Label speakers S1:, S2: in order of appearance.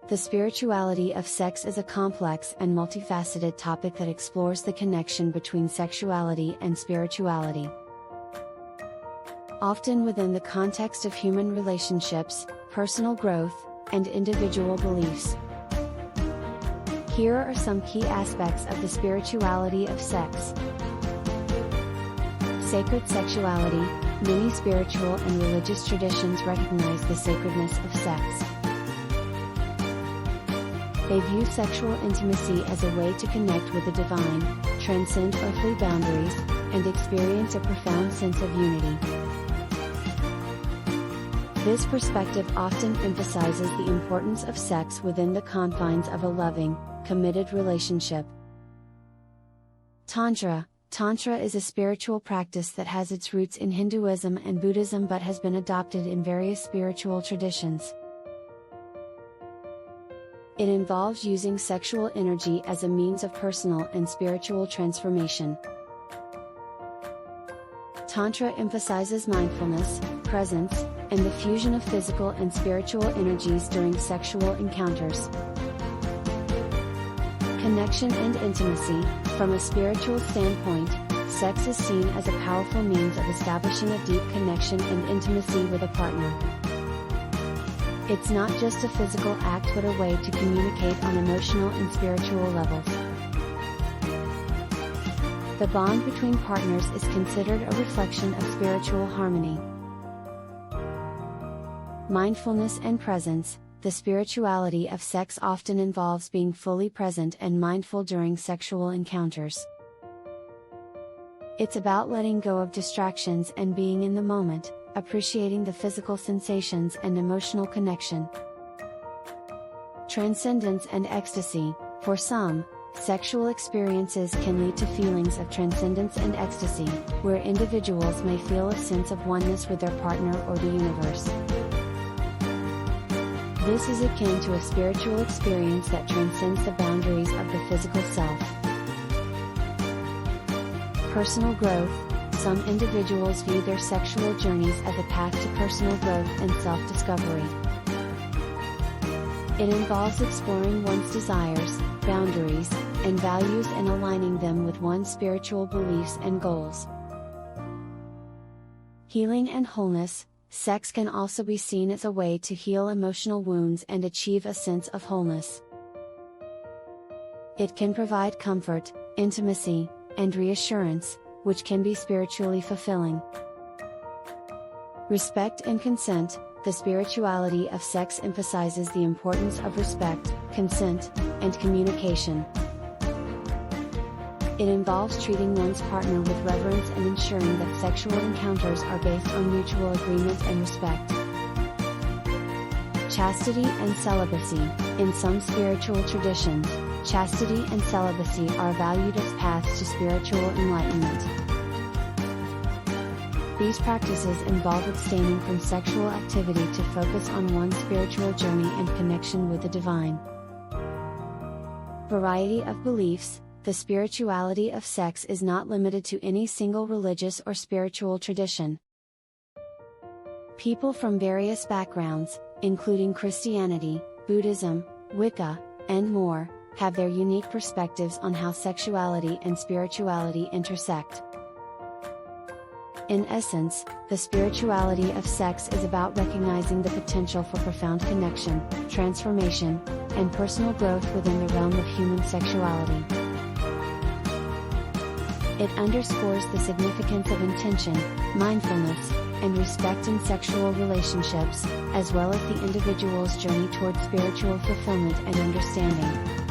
S1: The spirituality of sex is a complex and multifaceted topic that explores the connection between sexuality and spirituality. Often within the context of human relationships, personal growth, and individual beliefs. Here are some key aspects of the spirituality of sex. Sacred sexuality. Many spiritual and religious traditions recognize the sacredness of sex. They view sexual intimacy as a way to connect with the divine, transcend earthly boundaries, and experience a profound sense of unity. This perspective often emphasizes the importance of sex within the confines of a loving, committed relationship. Tantra. Tantra is a spiritual practice that has its roots in Hinduism and Buddhism but has been adopted in various spiritual traditions. It involves using sexual energy as a means of personal and spiritual transformation. Tantra emphasizes mindfulness, presence, and the fusion of physical and spiritual energies during sexual encounters. Connection and intimacy. From a spiritual standpoint, sex is seen as a powerful means of establishing a deep connection and intimacy with a partner. It's not just a physical act but a way to communicate on emotional and spiritual levels. The bond between partners is considered a reflection of spiritual harmony. Mindfulness and presence. The spirituality of sex often involves being fully present and mindful during sexual encounters. It's about letting go of distractions and being in the moment, appreciating the physical sensations and emotional connection. Transcendence and ecstasy. For some, sexual experiences can lead to feelings of transcendence and ecstasy, where individuals may feel a sense of oneness with their partner or the universe. This is akin to a spiritual experience that transcends the boundaries of the physical self. Personal growth. Some individuals view their sexual journeys as a path to personal growth and self-discovery. It involves exploring one's desires, boundaries, and values and aligning them with one's spiritual beliefs and goals. Healing and wholeness. Sex can also be seen as a way to heal emotional wounds and achieve a sense of wholeness. It can provide comfort, intimacy, and reassurance, which can be spiritually fulfilling. Respect and consent. The spirituality of sex emphasizes the importance of respect, consent, and communication. It involves treating one's partner with reverence and ensuring that sexual encounters are based on mutual agreement and respect. Chastity and celibacy. In some spiritual traditions, chastity and celibacy are valued as paths to spiritual enlightenment. These practices involve abstaining from sexual activity to focus on one's spiritual journey and connection with the divine. Variety of beliefs. The spirituality of sex is not limited to any single religious or spiritual tradition. People from various backgrounds, including Christianity, Buddhism, Wicca, and more, have their unique perspectives on how sexuality and spirituality intersect. In essence, the spirituality of sex is about recognizing the potential for profound connection, transformation, and personal growth within the realm of human sexuality. It underscores the significance of intention, mindfulness, and respect in sexual relationships, as well as the individual's journey toward spiritual fulfillment and understanding.